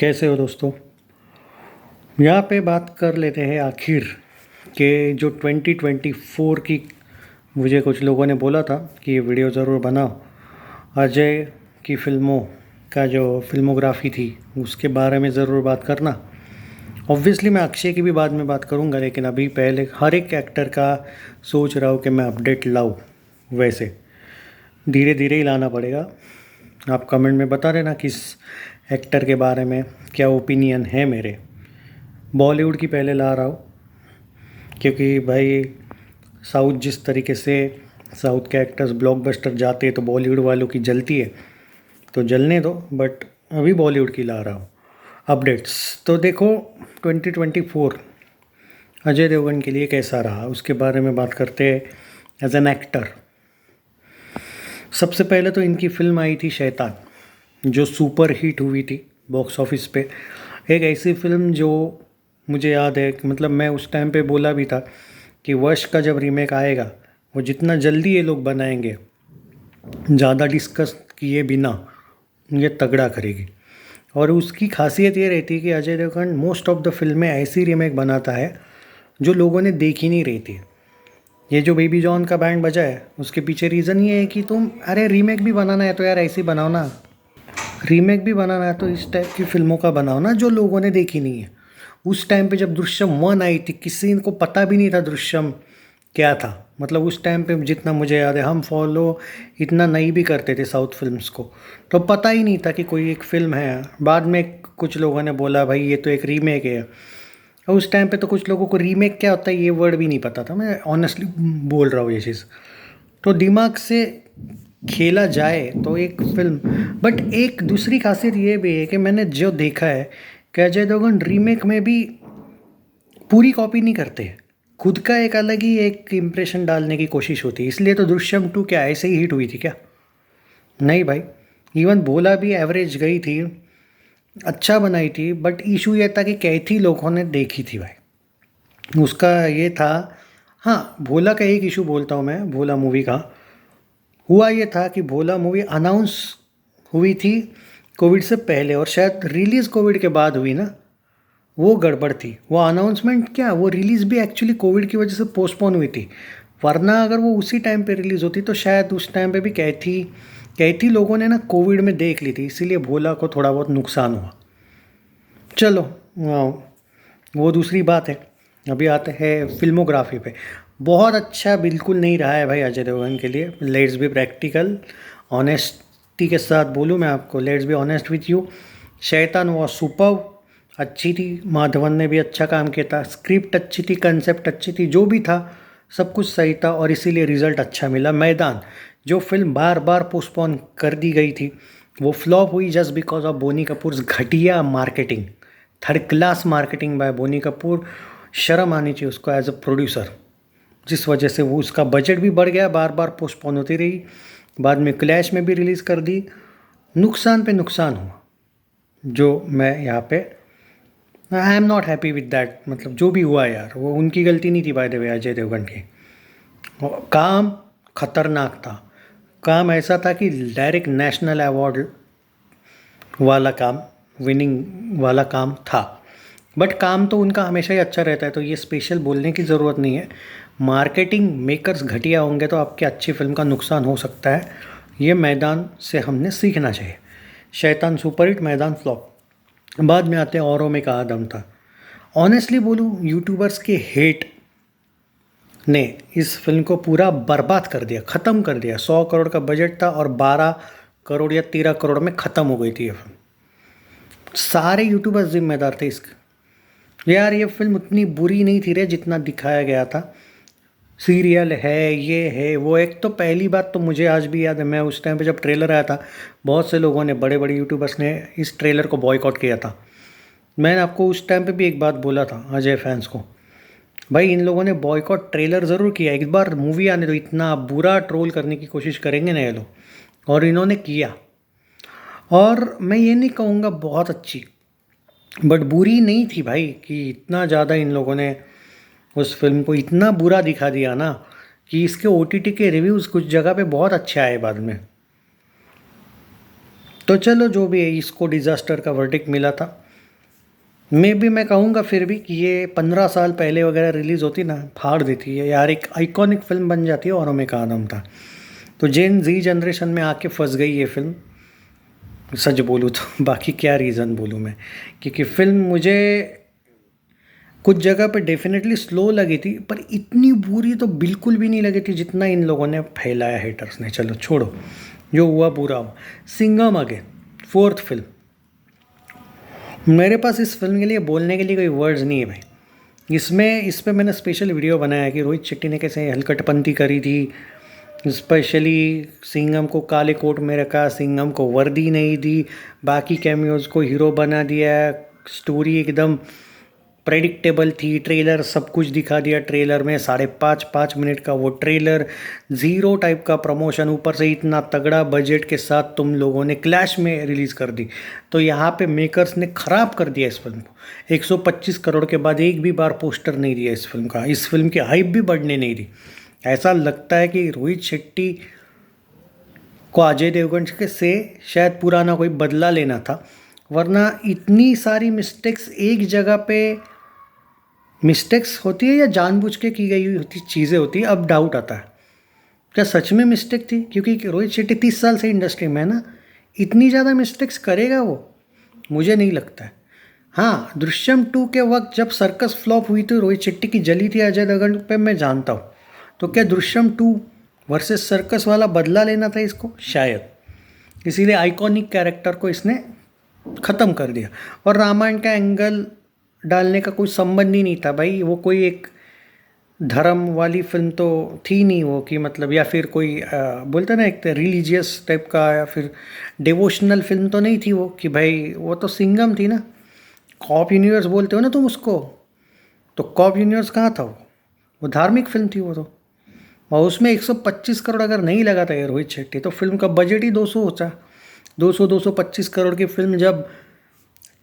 कैसे हो दोस्तों। यहाँ पे बात कर लेते हैं आखिर के जो 2024 की मुझे कुछ लोगों ने बोला था कि ये वीडियो ज़रूर बनाओ। अजय की फ़िल्मों का जो फिल्मोग्राफी थी उसके बारे में ज़रूर बात करना। ऑब्वियसली मैं अक्षय की भी बाद में बात करूँगा, लेकिन अभी पहले हर एक एक्टर का सोच रहा हूँ कि मैं अपडेट लाऊँ। वैसे धीरे धीरे ही लाना पड़ेगा। आप कमेंट में बता देना किस एक्टर के बारे में क्या ओपिनियन है मेरे। बॉलीवुड की पहले ला रहा हूँ क्योंकि भाई साउथ जिस तरीके से साउथ के एक्टर्स ब्लॉकबस्टर जाते हैं तो बॉलीवुड वालों की जलती है, तो जलने दो। बट अभी बॉलीवुड की ला रहा हूँ अपडेट्स। तो देखो 2024 अजय देवगन के लिए कैसा रहा उसके बारे में बात करते हैं। एज एन एक्टर सबसे पहले तो इनकी फ़िल्म आई थी शैतान, जो सुपर हिट हुई थी बॉक्स ऑफिस पे। एक ऐसी फ़िल्म जो मुझे याद है कि मतलब मैं उस टाइम पे बोला भी था कि वश का जब रीमेक आएगा वो जितना जल्दी ये लोग बनाएंगे, ज़्यादा डिस्कस किए बिना, ये तगड़ा करेगी। और उसकी खासियत ये रहती है कि Ajay Devgan most of the फिल्में ऐसी रीमेक बनाता है जो लोगों ने देखी नहीं रही थी। ये जो बेबी जॉन का बैंड बजा है उसके पीछे रीज़न ये है कि तुम अरे रीमेक भी बनाना है तो यार ऐसी बनाओ ना। रीमेक भी बनाना है तो इस टाइप की फ़िल्मों का बनाओ ना जो लोगों ने देखी नहीं है। उस टाइम पे जब दृश्यम 1 आई थी किसी को पता भी नहीं था दृश्यम क्या था। मतलब उस टाइम पे जितना मुझे याद है हम फॉलो इतना नहीं भी करते थे साउथ फिल्म्स को, तो पता ही नहीं था कि कोई एक फ़िल्म है। बाद में कुछ लोगों ने बोला भाई ये तो एक रीमेक है। और उस टाइम पे तो कुछ लोगों को रीमेक क्या होता है ये वर्ड भी नहीं पता था। मैं ऑनेस्टली बोल रहा हूँ ये चीज़। तो दिमाग से खेला जाए तो एक फिल्म। बट एक दूसरी खासियत ये भी है कि मैंने जो देखा है कि अजय देवगन रीमेक में भी पूरी कॉपी नहीं करते, खुद का एक अलग ही एक इम्प्रेशन डालने की कोशिश होती है। इसलिए तो दृश्यम 2 क्या ऐसे ही हिट हुई थी क्या? नहीं भाई, इवन बोला भी एवरेज गई थी, अच्छा बनाई थी। बट इशू ये था कि कैथी लोगों ने देखी थी भाई, उसका ये था। हाँ, भोला का एक इशू बोलता हूँ मैं। भोला मूवी का हुआ ये था कि भोला मूवी अनाउंस हुई थी कोविड से पहले और शायद रिलीज़ कोविड के बाद हुई ना, वो गड़बड़ थी। वो अनाउंसमेंट क्या, वो रिलीज़ भी एक्चुअली कोविड की वजह से पोस्टपोन हुई थी। वरना अगर वो उसी टाइम पे रिलीज़ होती तो शायद उस टाइम पे भी कैथी लोगों ने ना कोविड में देख ली थी, इसीलिए भोला को थोड़ा बहुत नुकसान हुआ। चलो वो दूसरी बात है। अभी आते हैं फिल्मोग्राफी पे। बहुत अच्छा बिल्कुल नहीं रहा है भाई अजय देवगन के लिए। लेट्स बी प्रैक्टिकल, ऑनेस्टी के साथ बोलूँ मैं आपको, let's be honest with you. शैतान वो सुपर अच्छी थी, माधवन ने भी अच्छा काम किया था, स्क्रिप्ट अच्छी थी, कंसेप्ट अच्छी थी, जो भी था सब कुछ सही था और इसीलिए रिज़ल्ट अच्छा मिला। मैदान जो फिल्म बार बार पोस्टपोन कर दी गई थी वो फ्लॉप हुई just because of Boney Kapoor घटिया marketing, third class marketing by Boney Kapoor. शर्म आनी चाहिए उसको एज अ प्रोड्यूसर, जिस वजह से वो उसका बजट भी बढ़ गया, बार बार पोस्टपोन होती रही। बाद में क्लैश में भी रिलीज़ कर दी, नुकसान पे नुकसान हुआ। जो मैं यहाँ पे I am not happy with that. मतलब जो भी हुआ यार वो उनकी गलती नहीं थी by the way, Ajay Devgan की। काम खतरनाक था, काम ऐसा था कि डायरेक्ट नेशनल अवार्ड वाला काम, विनिंग वाला काम था। बट काम तो उनका हमेशा ही अच्छा रहता है, तो ये स्पेशल बोलने की ज़रूरत नहीं है। मार्केटिंग मेकर्स घटिया होंगे तो आपकी अच्छी फिल्म का नुकसान हो सकता है। ये मैदान से हमने सीखना चाहिए। शैतान सुपरहिट, मैदान फ्लॉप। बाद में आते हैं औरों में कहा दम था। ऑनेस्टली बोलूँ यूट्यूबर्स के हेट ने इस फिल्म को पूरा बर्बाद कर दिया, ख़त्म कर दिया। 100 करोड़ का बजट था और 12 करोड़ या 13 करोड़ में ख़त्म हो गई थी ये फिल्म। सारे यूट्यूबर्स जिम्मेदार थे इसके। यार ये फिल्म उतनी बुरी नहीं थी रे जितना दिखाया गया था। सीरियल है, ये है वो। एक तो पहली बात तो मुझे आज भी याद है, मैं उस टाइम पे जब ट्रेलर आया था बहुत से लोगों ने, बड़े बड़े यूट्यूबर्स ने इस ट्रेलर को बॉयकॉट किया था। मैंने आपको उस टाइम पे भी एक बात बोला था अजय फैंस को, भाई इन लोगों ने बॉयकॉट ट्रेलर ज़रूर किया, एक बार मूवी आने दो, इतना बुरा ट्रोल करने की कोशिश करेंगे ना ये लोग। और इन्होंने किया। और मैं ये नहीं कहूँगा बहुत अच्छी, बट बुरी नहीं थी भाई कि इतना ज़्यादा इन लोगों ने उस फिल्म को इतना बुरा दिखा दिया ना कि इसके OTT के रिव्यूज़ कुछ जगह पे बहुत अच्छे आए बाद में। तो चलो जो भी है, इसको डिज़ास्टर का वर्डिक्ट मिला था। मैं कहूँगा फिर भी कि ये 15 साल पहले वगैरह रिलीज़ होती ना, फाड़ देती है यार, एक आइकॉनिक फिल्म बन जाती है। औरों में का आदम था। तो जेन जी जनरेशन में आके फंस गई ये फिल्म, सच बोलूँ तो। बाकी क्या रीज़न बोलूँ मैं, क्योंकि फिल्म मुझे कुछ जगह पे डेफिनेटली स्लो लगी थी, पर इतनी बुरी तो बिल्कुल भी नहीं लगी थी जितना इन लोगों ने फैलाया हेटर्स ने। चलो छोड़ो, जो हुआ बुरा हुआ। Singham again, fourth film. मेरे पास इस फिल्म के लिए बोलने के लिए कोई वर्ड्स नहीं है भाई। इस पे मैंने स्पेशल वीडियो बनाया कि रोहित शेट्टी ने कैसे हलकटपंती करी थी। स्पेशली सिंघम को काले कोट में रखा, सिंघम को वर्दी नहीं दी, बाकी कैमियोज को हीरो बना दिया। स्टोरी एकदम प्रेडिक्टेबल थी, ट्रेलर सब कुछ दिखा दिया। ट्रेलर में 5.5 मिनट का वो ट्रेलर, ज़ीरो टाइप का प्रमोशन, ऊपर से इतना तगड़ा बजट के साथ तुम लोगों ने क्लैश में रिलीज़ कर दी। तो यहाँ पे मेकर्स ने ख़राब कर दिया इस फिल्म को। 125 करोड़ के बाद एक भी बार पोस्टर नहीं दिया इस फिल्म का। इस फिल्म की हाइप भी बढ़ने नहीं दी। ऐसा लगता है कि रोहित शेट्टी को अजय देवगन के से शायद पुराना कोई बदला लेना था, वरना इतनी सारी मिस्टेक्स एक जगह पे मिस्टेक्स होती है या जानबूझ के की गई होती चीज़ें होती है। अब डाउट आता है क्या सच में मिस्टेक थी, क्योंकि रोहित शेट्टी 30 साल से इंडस्ट्री में है ना, इतनी ज़्यादा मिस्टेक्स करेगा वो? मुझे नहीं लगता है। हाँ, दृश्यम 2 के वक्त जब सर्कस फ्लॉप हुई थी, रोहित शेट्टी की जली थी अजय देवगन पे, मैं जानता हूँ। तो क्या दृश्यम 2 वर्सेस सर्कस वाला बदला लेना था इसको? शायद इसीलिए आइकॉनिक कैरेक्टर को इसने ख़त्म कर दिया। और रामायण का एंगल डालने का कोई संबंध ही नहीं था भाई। वो कोई एक धर्म वाली फिल्म तो थी नहीं वो, कि मतलब, या फिर कोई बोलते ना एक रिलीजियस टाइप का, या फिर डिवोशनल फिल्म तो नहीं थी वो, कि भाई वो तो सिंघम थी ना। कॉप यूनिवर्स बोलते हो ना तुम उसको, तो कॉप यूनिवर्स कहाँ था वो धार्मिक फिल्म थी वो तो। और उसमें 125 करोड़ अगर नहीं लगा था ये रोहित शेट्टी, तो फिल्म का बजट ही 200 होता। 225 करोड़ की फिल्म जब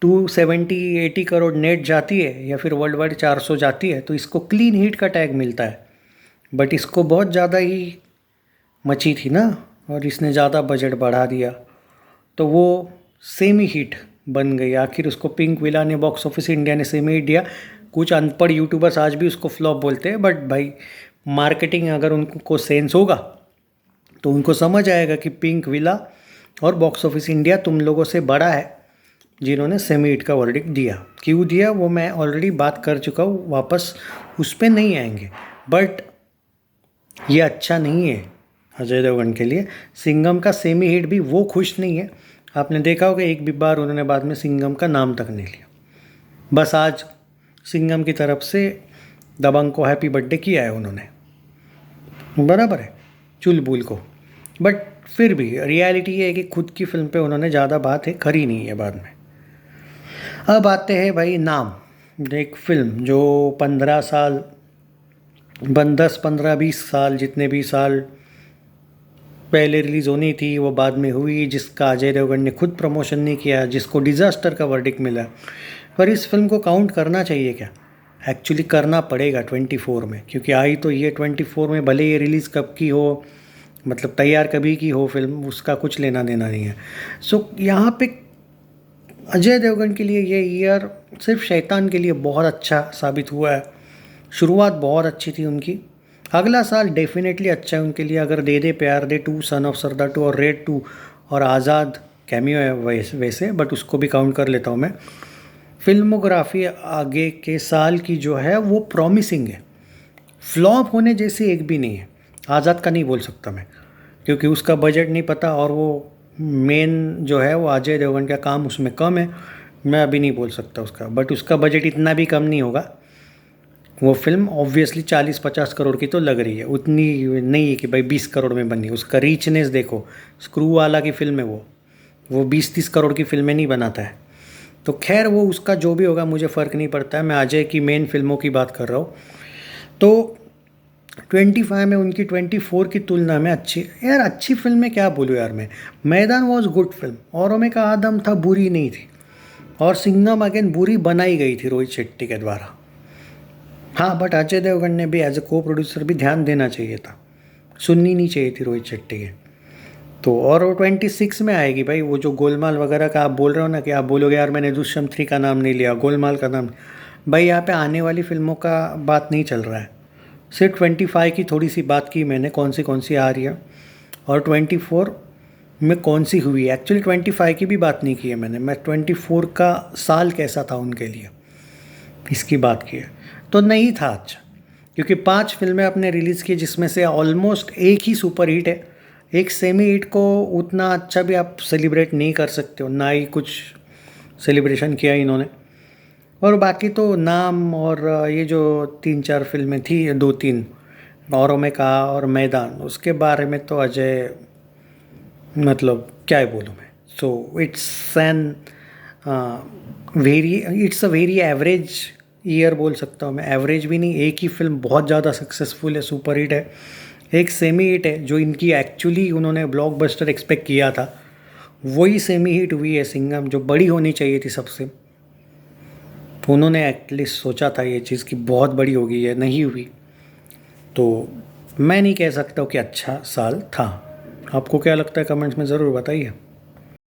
270-80 करोड़ नेट जाती है, या फिर वर्ल्ड वाइड 400 जाती है, तो इसको क्लीन हिट का टैग मिलता है। बट इसको बहुत ज़्यादा ही मची थी ना, और इसने ज़्यादा बजट बढ़ा दिया, तो वो सेमी हिट बन गई। आखिर उसको पिंक विला ने बॉक्स ऑफिस इंडिया ने सेमी हिट दिया। कुछ अनपढ़ यूट्यूबर्स आज भी उसको फ्लॉप बोलते हैं, बट भाई मार्केटिंग अगर उनको सेंस होगा तो उनको समझ आएगा कि पिंक विला और बॉक्स ऑफिस इंडिया तुम लोगों से बड़ा है, जिन्होंने सेमी हिट का वर्डिक्ट दिया। क्यों दिया वो मैं ऑलरेडी बात कर चुका हूँ, वापस उस पर नहीं आएंगे। बट ये अच्छा नहीं है अजय देवगन के लिए। सिंघम का सेमी हिट भी वो खुश नहीं है। आपने देखा होगा एक भी बार उन्होंने बाद में सिंघम का नाम तक नहीं लिया। बस आज सिंघम की तरफ से दबंग को हैप्पी बर्थडे किया है उन्होंने, बराबर है, चुलबुल को। बट फिर भी रियलिटी ये है कि खुद की फिल्म पे उन्होंने ज़्यादा बातें करी नहीं है बाद में। अब आते हैं भाई नाम। एक फिल्म जो 15 साल 10 15 20 साल जितने भी साल पहले रिलीज़ होनी थी वो बाद में हुई, जिसका अजय देवगन ने खुद प्रमोशन नहीं किया, जिसको डिज़ास्टर का वर्डिक्ट मिला। पर इस फिल्म को काउंट करना चाहिए क्या? एक्चुअली करना पड़ेगा 24 में, क्योंकि आई तो ये 24 में, भले ये रिलीज़ कब की हो, मतलब तैयार कभी की हो फिल्म, उसका कुछ लेना देना नहीं है। सो यहाँ पे अजय देवगन के लिए ये ईयर सिर्फ शैतान के लिए बहुत अच्छा साबित हुआ है। शुरुआत बहुत अच्छी थी उनकी। अगला साल डेफिनेटली अच्छा है उनके लिए, अगर दे दे प्यार दे 2, सन ऑफ सरदार 2 और रेड 2 और आज़ाद कैमियो है वैसे, बट उसको भी काउंट कर लेता हूँ मैं। फिल्मोग्राफी आगे के साल की जो है वो प्रॉमिसिंग है, फ्लॉप होने जैसी एक भी नहीं है। आज़ाद का नहीं बोल सकता मैं, क्योंकि उसका बजट नहीं पता, और वो मेन जो है वो अजय देवगन का काम उसमें कम है। मैं अभी नहीं बोल सकता उसका, बट उसका बजट इतना भी कम नहीं होगा। वो फिल्म ऑब्वियसली 40-50 करोड़ की तो लग रही है, उतनी नहीं है कि भाई 20 करोड़ में बनी। उसका रीचनेस देखो, स्क्रू वाला की फिल्म है वो 20-30 करोड़ की फिल्में नहीं बनाता है। तो खैर वो उसका जो भी होगा मुझे फ़र्क नहीं पड़ता है, मैं अजय की मेन फिल्मों की बात कर रहा हूँ। तो 25 में उनकी 24 की तुलना में अच्छी, यार अच्छी फिल्म में क्या बोलूँ यार मैं। मैदान वॉज गुड फिल्म, औरों में का आदम था बुरी नहीं थी, और सिंघम अगेन बुरी बनाई गई थी रोहित शेट्टी के द्वारा। हाँ, बट अजय देवगन ने भी एज ए को प्रोड्यूसर भी ध्यान देना चाहिए था, सुननी नहीं चाहिए थी रोहित शेट्टी के। तो और वो 26 में आएगी भाई। वो जो गोलमाल वगैरह का आप बोल रहे हो ना, कि आप बोलोगे यार मैंने दुष्यंत 3 का नाम नहीं लिया, गोलमाल का नाम, भाई यहाँ पे आने वाली फिल्मों का बात नहीं चल रहा है। सिर्फ 25 की थोड़ी सी बात की मैंने, कौन सी आ रही है, और 24 में कौन सी हुई। एक्चुअली 25 की भी बात नहीं की है मैंने, मैं 24 का साल कैसा था उनके लिए इसकी बात की है। तो नहीं था अच्छा, क्योंकि 5 फिल्में आपने रिलीज़ की जिसमें से ऑलमोस्ट एक ही सुपर हिट है। एक सेमी हिट को उतना अच्छा भी आप सेलिब्रेट नहीं कर सकते हो, ना ही कुछ सेलिब्रेशन किया इन्होंने। और बाकी तो नाम और ये जो 3-4 फिल्में थी, 2-3 औरों में कहा और मैदान, उसके बारे में तो अजय मतलब क्या ही बोलूँ मैं। So it's a very average year बोल सकता हूँ मैं। एवरेज भी नहीं, एक ही फिल्म बहुत ज़्यादा सक्सेसफुल है, सुपर हिट है, एक सेमी हिट है जो इनकी एक्चुअली उन्होंने ब्लॉकबस्टर एक्सपेक्ट किया था, वही सेमी हिट हुई है सिंघम, जो बड़ी होनी चाहिए थी सबसे। तो उन्होंने एटलीस्ट सोचा था ये चीज़ कि बहुत बड़ी होगी, है नहीं हुई। तो मैं नहीं कह सकता हूँ कि अच्छा साल था। आपको क्या लगता है कमेंट्स में ज़रूर बताइए।